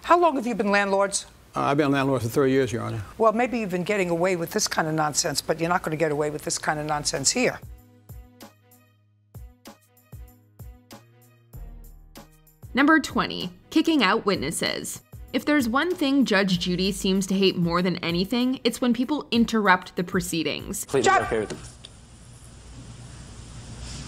How long have you been landlords? I've been a landlord for 30 years, Your Honor. Well, maybe you've been getting away with this kind of nonsense, but you're not going to get away with this kind of nonsense here. Number 20, kicking out witnesses. If there's one thing Judge Judy seems to hate more than anything, it's when people interrupt the proceedings. Please, okay with them.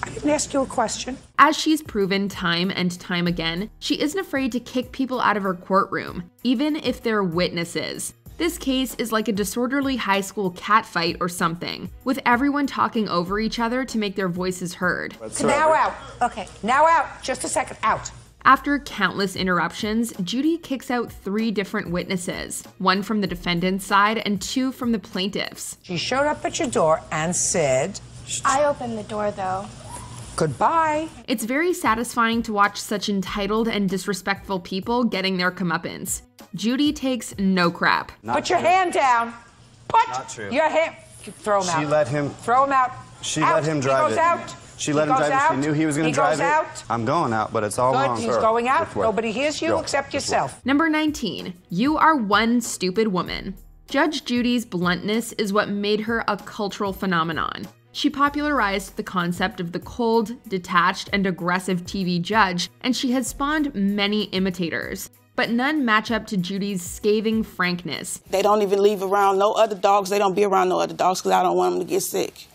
I didn't ask you a question. As she's proven time and time again, she isn't afraid to kick people out of her courtroom, even if they're witnesses. This case is like a disorderly high school catfight or something, with everyone talking over each other to make their voices heard. Now out. Okay, now out. Just a second, out. After countless interruptions, Judy kicks out 3 different witnesses, 1 from the defendant's side and 2 from the plaintiff's. She showed up at your door and said, I opened the door, though. Goodbye. It's very satisfying to watch such entitled and disrespectful people getting their comeuppance. Judy takes no crap. Put your hand down. Put your hand. Throw him out. She let him. Throw him out. She let him drive it. He goes out. She let him drive it. She knew he was going to drive it. He goes out. I'm going out, but it's all wrong. Good. He's going out. Nobody hears you except yourself. Number 19. You are one stupid woman. Judge Judy's bluntness is what made her a cultural phenomenon. She popularized the concept of the cold, detached, and aggressive TV judge, and she has spawned many imitators. But none match up to Judy's scathing frankness. They don't even leave around no other dogs. They don't be around no other dogs because I don't want them to get sick.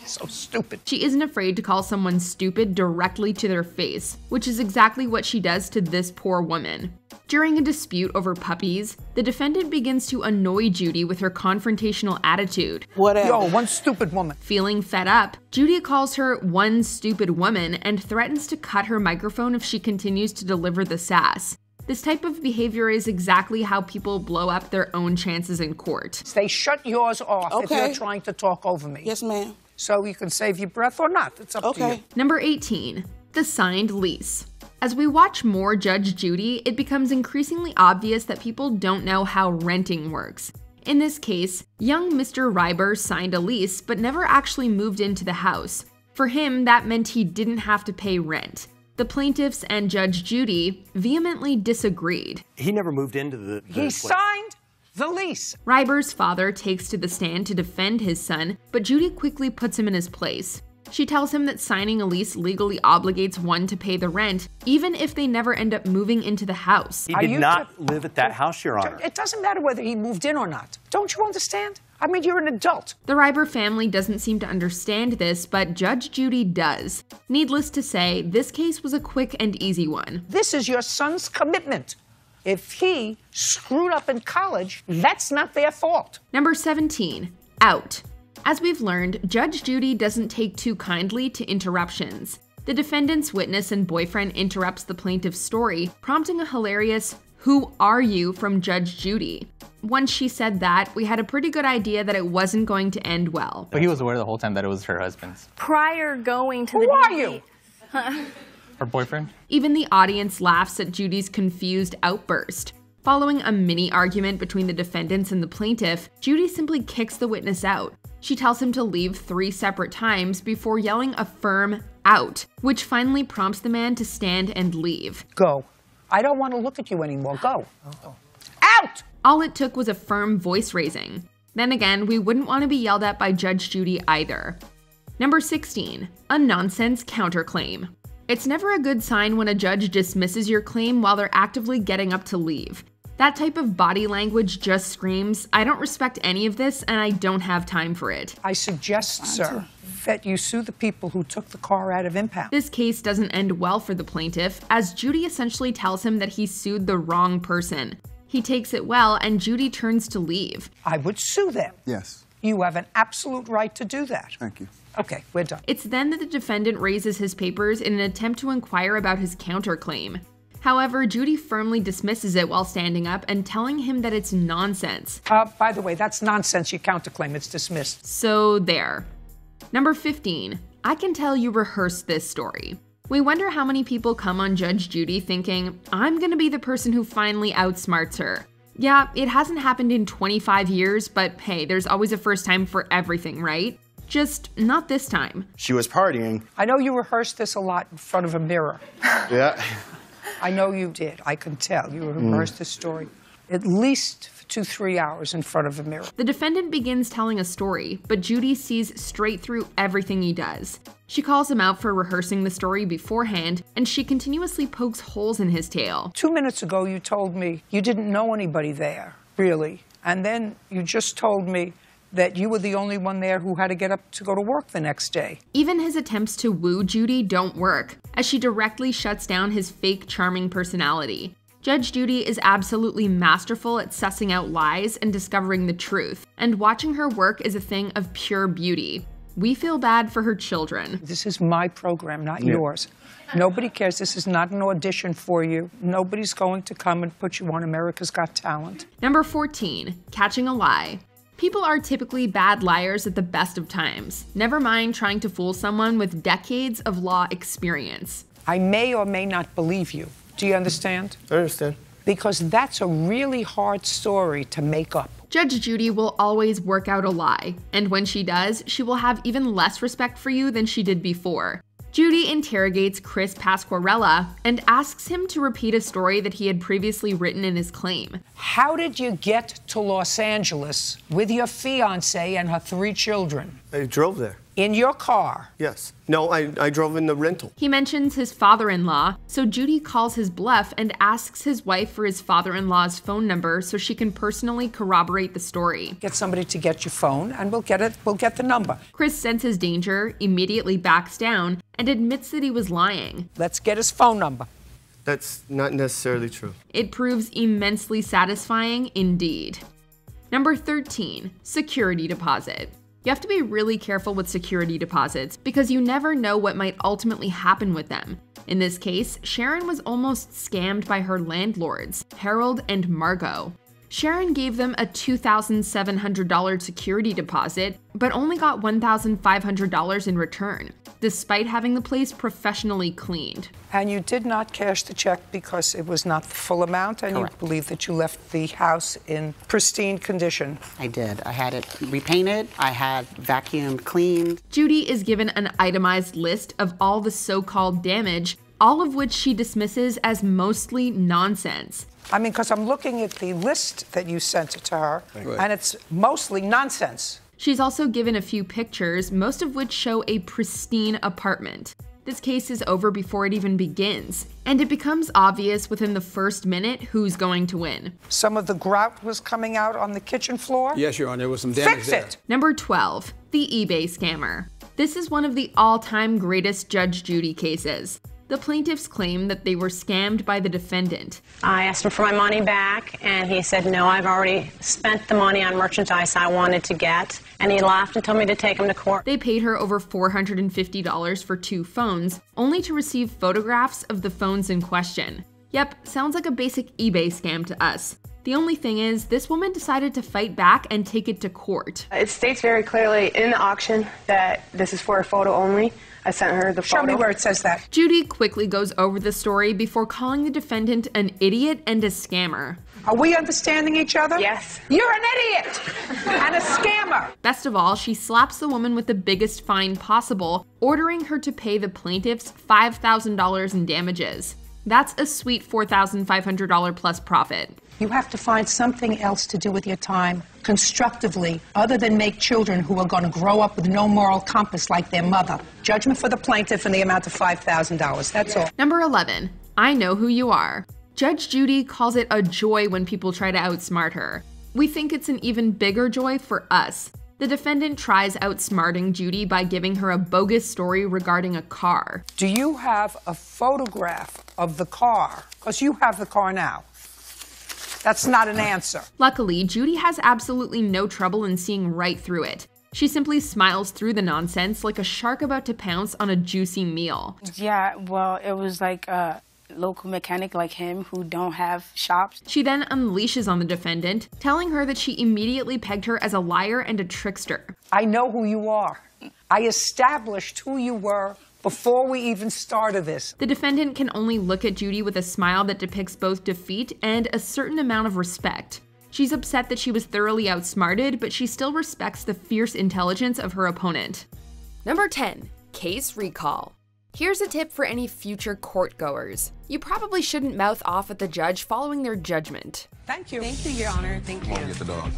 So stupid. She isn't afraid to call someone stupid directly to their face, which is exactly what she does to this poor woman. During a dispute over puppies, the defendant begins to annoy Judy with her confrontational attitude. Whatever. Yo, one stupid woman. Feeling fed up, Judy calls her one stupid woman and threatens to cut her microphone if she continues to deliver the sass. This type of behavior is exactly how people blow up their own chances in court. They shut yours off if you're trying to talk over me. Yes, ma'am. So you can save your breath or not. It's up to you. Number 18, the signed lease. As we watch more Judge Judy, it becomes increasingly obvious that people don't know how renting works. In this case, young Mr. Reiber signed a lease but never actually moved into the house. For him, that meant he didn't have to pay rent. The plaintiffs and Judge Judy vehemently disagreed. He never moved into the He signed the lease. Reiber's father takes to the stand to defend his son, but Judy quickly puts him in his place. She tells him that signing a lease legally obligates one to pay the rent, even if they never end up moving into the house. He did not live at that house, Your Honor. It doesn't matter whether he moved in or not. Don't you understand? I mean, you're an adult. The Reiber family doesn't seem to understand this, but Judge Judy does. Needless to say, this case was a quick and easy one. This is your son's commitment. If he screwed up in college, that's not their fault. Number 17, out. As we've learned, Judge Judy doesn't take too kindly to interruptions. The defendant's witness and boyfriend interrupts the plaintiff's story, prompting a hilarious, "Who are you?" from Judge Judy. Once she said that, we had a pretty good idea that it wasn't going to end well. But he was aware the whole time that it was her husband's. Prior going to Who are you? Her boyfriend? Even the audience laughs at Judy's confused outburst. Following a mini argument between the defendants and the plaintiff, Judy simply kicks the witness out. She tells him to leave 3 separate times before yelling a firm out, which finally prompts the man to stand and leave. Go. I don't want to look at you anymore. Go. Out! All it took was a firm voice raising. Then again, we wouldn't want to be yelled at by Judge Judy either. Number 16, a nonsense counterclaim. It's never a good sign when a judge dismisses your claim while they're actively getting up to leave. That type of body language just screams, I don't respect any of this and I don't have time for it. I suggest, sir, that you sue the people who took the car out of impound. This case doesn't end well for the plaintiff, as Judy essentially tells him that he sued the wrong person. He takes it well, and Judy turns to leave. I would sue them. Yes. You have an absolute right to do that. Thank you. Okay, we're done. It's then that the defendant raises his papers in an attempt to inquire about his counterclaim. However, Judy firmly dismisses it while standing up and telling him that it's nonsense. By the way, that's nonsense, your counterclaim. It's dismissed. So there. Number 15. I can tell you rehearsed this story. We wonder how many people come on Judge Judy thinking, I'm gonna be the person who finally outsmarts her. Yeah, it hasn't happened in 25 years, but hey, there's always a first time for everything, right? Just not this time. She was partying. I know you rehearsed this a lot in front of a mirror. Yeah. I know you did. I can tell. You rehearsed the story at least 2-3 hours in front of a mirror. The defendant begins telling a story, but Judy sees straight through everything he does. She calls him out for rehearsing the story beforehand, and she continuously pokes holes in his tale. 2 minutes ago, you told me you didn't know anybody there, really. And then you just told me that you were the only one there who had to get up to go to work the next day. Even his attempts to woo Judy don't work, as she directly shuts down his fake charming personality. Judge Judy is absolutely masterful at sussing out lies and discovering the truth, and watching her work is a thing of pure beauty. We feel bad for her children. This is my program, not yours. Nobody cares. This is not an audition for you. Nobody's going to come and put you on America's Got Talent. Number 14, catching a lie. People are typically bad liars at the best of times. Never mind trying to fool someone with decades of law experience. I may or may not believe you. Do you understand? I understand. Because that's a really hard story to make up. Judge Judy will always work out a lie, and when she does, she will have even less respect for you than she did before. Judy interrogates Chris Pasquarella and asks him to repeat a story that he had previously written in his claim. How did you get to Los Angeles with your fiancée and her 3 children? I drove there. In your car? Yes. No, I drove in the rental. He mentions his father-in-law, so Judy calls his bluff and asks his wife for his father-in-law's phone number so she can personally corroborate the story. Get somebody to get your phone and we'll get the number. Chris senses danger, immediately backs down, and admits that he was lying. Let's get his phone number. That's not necessarily true. It proves immensely satisfying indeed. Number 13, security deposit. You have to be really careful with security deposits because you never know what might ultimately happen with them. In this case, Sharon was almost scammed by her landlords, Harold and Margot. Sharon gave them a $2,700 security deposit, but only got $1,500 in return, despite having the place professionally cleaned. And you did not cash the check because it was not the full amount, and Correct. you believe that you left the house in pristine condition. I did. I had it repainted. I had vacuumed cleaned. Judy is given an itemized list of all the so-called damage, all of which she dismisses as mostly nonsense. I mean, because I'm looking at the list that you sent to her, and it's mostly nonsense. She's also given a few pictures, most of which show a pristine apartment. This case is over before it even begins, and it becomes obvious within the first minute who's going to win. Some of the grout was coming out on the kitchen floor? Yes, Your Honor, there was some damage there. Fix it! Number 12, the eBay scammer. This is one of the all-time greatest Judge Judy cases. The plaintiffs claim that they were scammed by the defendant. I asked him for my money back, and he said, no, I've already spent the money on merchandise I wanted to get. And he laughed and told me to take him to court. They paid her over $450 for 2 phones, only to receive photographs of the phones in question. Yep, sounds like a basic eBay scam to us. The only thing is, this woman decided to fight back and take it to court. It states very clearly in the auction that this is for a photo only. I sent her the photo. Show me where it says that. Judy quickly goes over the story before calling the defendant an idiot and a scammer. Are we understanding each other? Yes. You're an idiot and a scammer. Best of all, she slaps the woman with the biggest fine possible, ordering her to pay the plaintiffs $5,000 in damages. That's a sweet $4,500 plus profit. You have to find something else to do with your time constructively other than make children who are going to grow up with no moral compass like their mother. Judgment for the plaintiff in the amount of $5,000. That's all. Number 11, I know who you are. Judge Judy calls it a joy when people try to outsmart her. We think it's an even bigger joy for us. The defendant tries outsmarting Judy by giving her a bogus story regarding a car. Do you have a photograph of the car? Because you have the car now. That's not an answer. Luckily, Judy has absolutely no trouble in seeing right through it. She simply smiles through the nonsense like a shark about to pounce on a juicy meal. Yeah, well, it was like a local mechanic like him who don't have shops. She then unleashes on the defendant, telling her that she immediately pegged her as a liar and a trickster. I know who you are. I established who you were before we even started this. The defendant can only look at Judy with a smile that depicts both defeat and a certain amount of respect. She's upset that she was thoroughly outsmarted, but she still respects the fierce intelligence of her opponent. Number 10, case recall. Here's a tip for any future court goers. You probably shouldn't mouth off at the judge following their judgment. Thank you. Thank you, Your Honor. Thank you. Get the dog.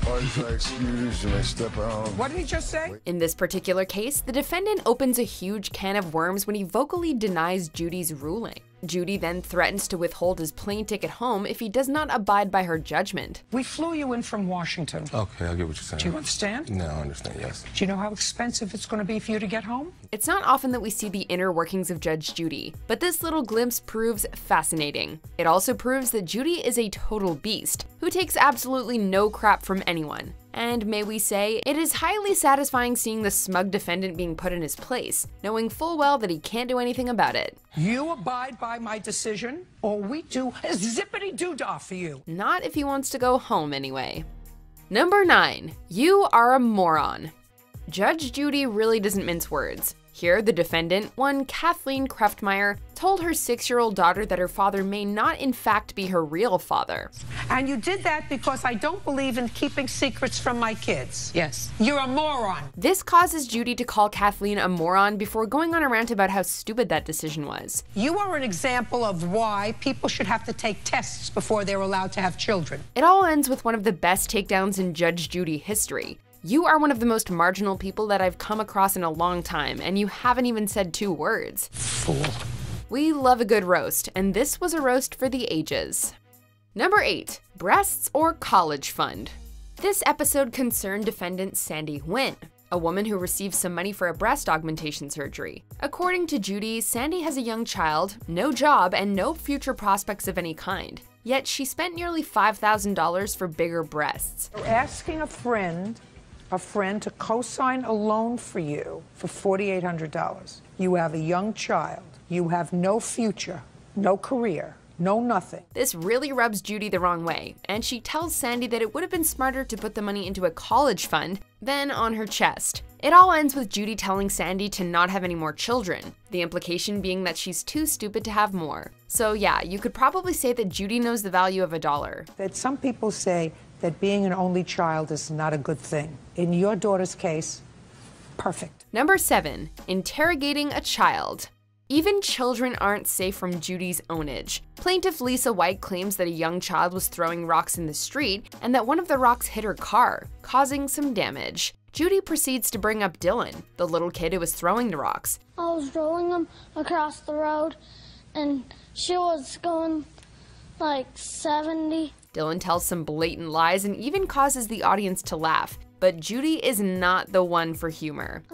Excuse me, step out. What did he just say? In this particular case, the defendant opens a huge can of worms when he vocally denies Judy's ruling. Judy then threatens to withhold his plane ticket home if he does not abide by her judgment. We flew you in from Washington. Okay, I get what you're saying. Do you understand? No, I understand, yes. Do you know how expensive it's going to be for you to get home? It's not often that we see the inner workings of Judge Judy, but this little glimpse proves fascinating. It also proves that Judy is a total beast, who takes absolutely no crap from anyone. And may we say, it is highly satisfying seeing the smug defendant being put in his place, knowing full well that he can't do anything about it. You abide by my decision, or we do a zippity-doo-dah for you. Not if he wants to go home anyway. Number 9. You are a moron. Judge Judy really doesn't mince words. Here, the defendant, one Kathleen Kreftmeyer, told her 6-year-old daughter that her father may not in fact be her real father. And you did that because I don't believe in keeping secrets from my kids. Yes. You're a moron. This causes Judy to call Kathleen a moron before going on a rant about how stupid that decision was. You are an example of why people should have to take tests before they're allowed to have children. It all ends with one of the best takedowns in Judge Judy history. You are one of the most marginal people that I've come across in a long time, and you haven't even said 2 words. Fool. We love a good roast, and this was a roast for the ages. Number 8. Breasts or college fund. This episode concerned defendant Sandy Nguyen, a woman who received some money for a breast augmentation surgery. According to Judy, Sandy has a young child, no job, and no future prospects of any kind. Yet she spent nearly $5,000 for bigger breasts. You're asking a friend to co-sign a loan for you for $4,800. You have a young child. You have no future, no career, no nothing. This really rubs Judy the wrong way, and she tells Sandy that it would have been smarter to put the money into a college fund than on her chest. It all ends with Judy telling Sandy to not have any more children, the implication being that she's too stupid to have more. So yeah, you could probably say that Judy knows the value of $1. That some people say that being an only child is not a good thing. In your daughter's case, perfect. Number 7. Interrogating a child. Even children aren't safe from Judy's ownage. Plaintiff Lisa White claims that a young child was throwing rocks in the street and that one of the rocks hit her car, causing some damage. Judy proceeds to bring up Dylan, the little kid who was throwing the rocks. I was rolling them across the road and she was going like 70. Dylan tells some blatant lies and even causes the audience to laugh, but Judy is not the one for humor.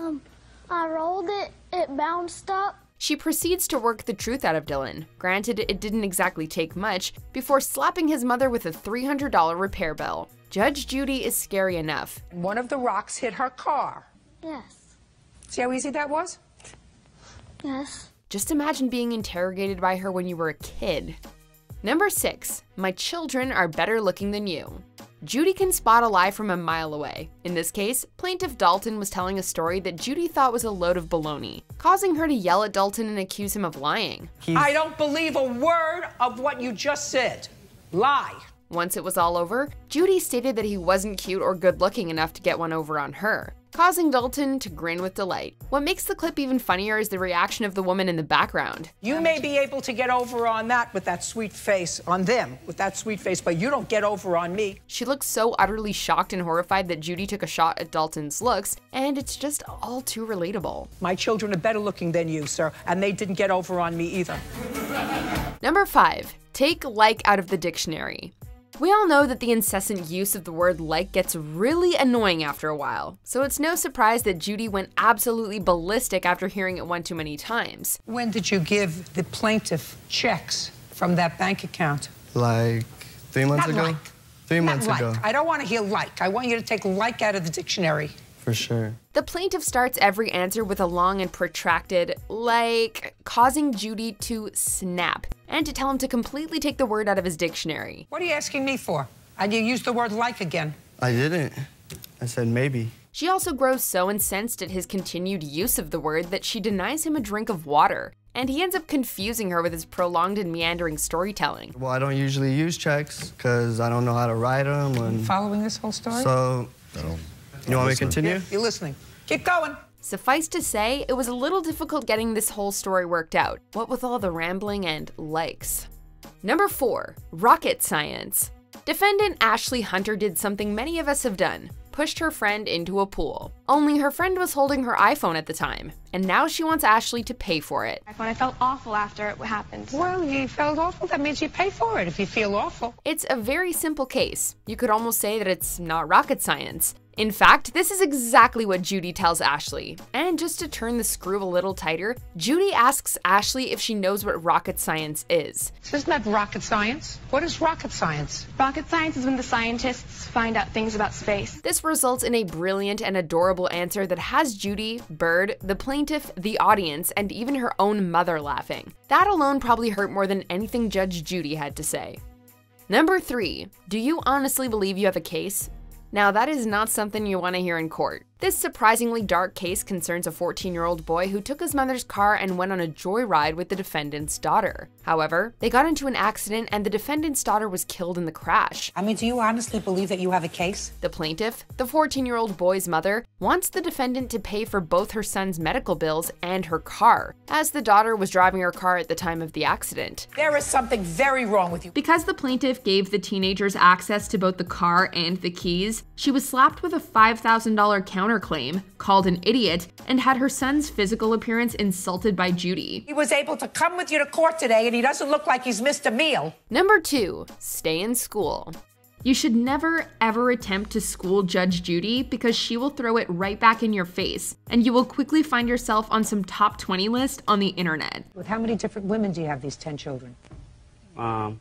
I rolled it, it bounced up. She proceeds to work the truth out of Dylan. Granted, it didn't exactly take much, before slapping his mother with a $300 repair bill. Judge Judy is scary enough. One of the rocks hit her car. Yes. See how easy that was? Yes. Just imagine being interrogated by her when you were a kid. Number 6. My children are better looking than you. Judy can spot a lie from a mile away. In this case, plaintiff Dalton was telling a story that Judy thought was a load of baloney, causing her to yell at Dalton and accuse him of lying. I don't believe a word of what you just said. Lie. Once it was all over, Judy stated that he wasn't cute or good looking enough to get one over on her, causing Dalton to grin with delight. What makes the clip even funnier is the reaction of the woman in the background. You may be able to get over on that with that sweet face, on them with that sweet face, but you don't get over on me. She looks so utterly shocked and horrified that Judy took a shot at Dalton's looks, and it's just all too relatable. My children are better looking than you, sir, and they didn't get over on me either. Number 5. Take like out of the dictionary. We all know that the incessant use of the word like gets really annoying after a while, so it's no surprise that Judy went absolutely ballistic after hearing it one too many times. When did you give the plaintiff checks from that bank account? Like 3 months ago? Like. 3 months ago. I don't want to hear like. I want you to take like out of the dictionary. For sure. The plaintiff starts every answer with a long and protracted like, causing Judy to snap and to tell him to completely take the word out of his dictionary. What are you asking me for? And you used the word like again. I didn't. I said maybe. She also grows so incensed at his continued use of the word that she denies him a drink of water, and he ends up confusing her with his prolonged and meandering storytelling. Well, I don't usually use checks because I don't know how to write them. And following this whole story? So, you want me to continue? Yeah, you're listening. Keep going. Suffice to say, it was a little difficult getting this whole story worked out, what with all the rambling and likes. Number 4. Rocket science. Defendant Ashley Hunter did something many of us have done. Pushed her friend into a pool. Only her friend was holding her iPhone at the time, and now she wants Ashley to pay for it. I felt awful after it happened. Well, you felt awful. That means you pay for it if you feel awful. It's a very simple case. You could almost say that it's not rocket science. In fact, this is exactly what Judy tells Ashley. And just to turn the screw a little tighter, Judy asks Ashley if she knows what rocket science is. Isn't that rocket science? What is rocket science? Rocket science is when the scientists find out things about space. This results in a brilliant and adorable answer that has Judy, Bird, the plaintiff, the audience, and even her own mother laughing. That alone probably hurt more than anything Judge Judy had to say. Number 3. Do you honestly believe you have a case? Now, that is not something you want to hear in court. This surprisingly dark case concerns a 14-year-old boy who took his mother's car and went on a joyride with the defendant's daughter. However, they got into an accident and the defendant's daughter was killed in the crash. I mean, do you honestly believe that you have a case? The plaintiff, the 14-year-old boy's mother, wants the defendant to pay for both her son's medical bills and her car, as the daughter was driving her car at the time of the accident. There is something very wrong with you. Because the plaintiff gave the teenagers access to both the car and the keys, she was slapped with a $5,000 counterclaim, called an idiot, and had her son's physical appearance insulted by Judy. He was able to come with you to court today and he doesn't look like he's missed a meal. Number 2, stay in school. You should never ever attempt to school Judge Judy because she will throw it right back in your face, and you will quickly find yourself on some top 20 list on the internet. With how many different women do you have, these 10 children? I'll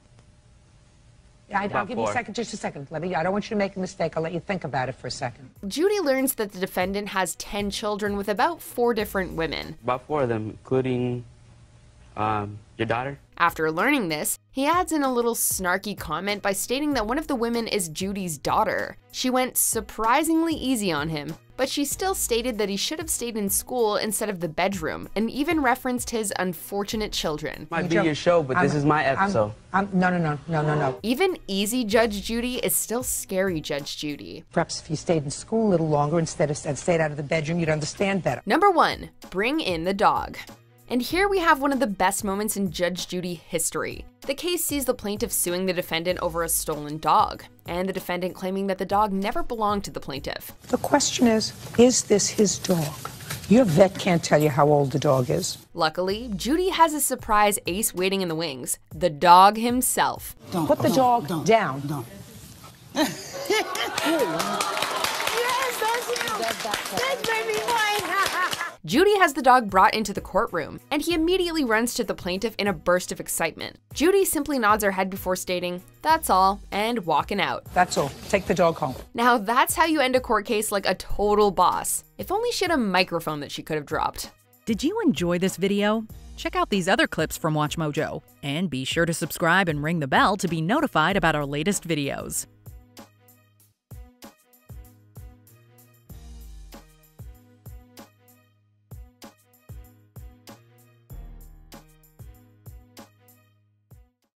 give you a second, just a second. I don't want you to make a mistake. I'll let you think about it for a second. Judy learns that the defendant has 10 children with about 4 different women. About 4 of them, including your daughter. After learning this, he adds in a little snarky comment by stating that one of the women is Judy's daughter. She went surprisingly easy on him, but she still stated that he should have stayed in school instead of the bedroom, and even referenced his unfortunate children. Might be your show, but this is my episode. No. Even easy Judge Judy is still scary Judge Judy. Perhaps if you stayed in school a little longer and stayed out of the bedroom, you'd understand better. Number 1, bring in the dog. And here we have one of the best moments in Judge Judy history. The case sees the plaintiff suing the defendant over a stolen dog, and the defendant claiming that the dog never belonged to the plaintiff. The question is this his dog? Your vet can't tell you how old the dog is. Luckily, Judy has a surprise ace waiting in the wings, the dog himself. Put the dog down. Yes, that's him. That's baby boy. Judy has the dog brought into the courtroom, and he immediately runs to the plaintiff in a burst of excitement. Judy simply nods her head before stating, "That's all," and walking out. That's all. Take the dog home. Now that's how you end a court case like a total boss. If only she had a microphone that she could have dropped. Did you enjoy this video? Check out these other clips from WatchMojo, and be sure to subscribe and ring the bell to be notified about our latest videos.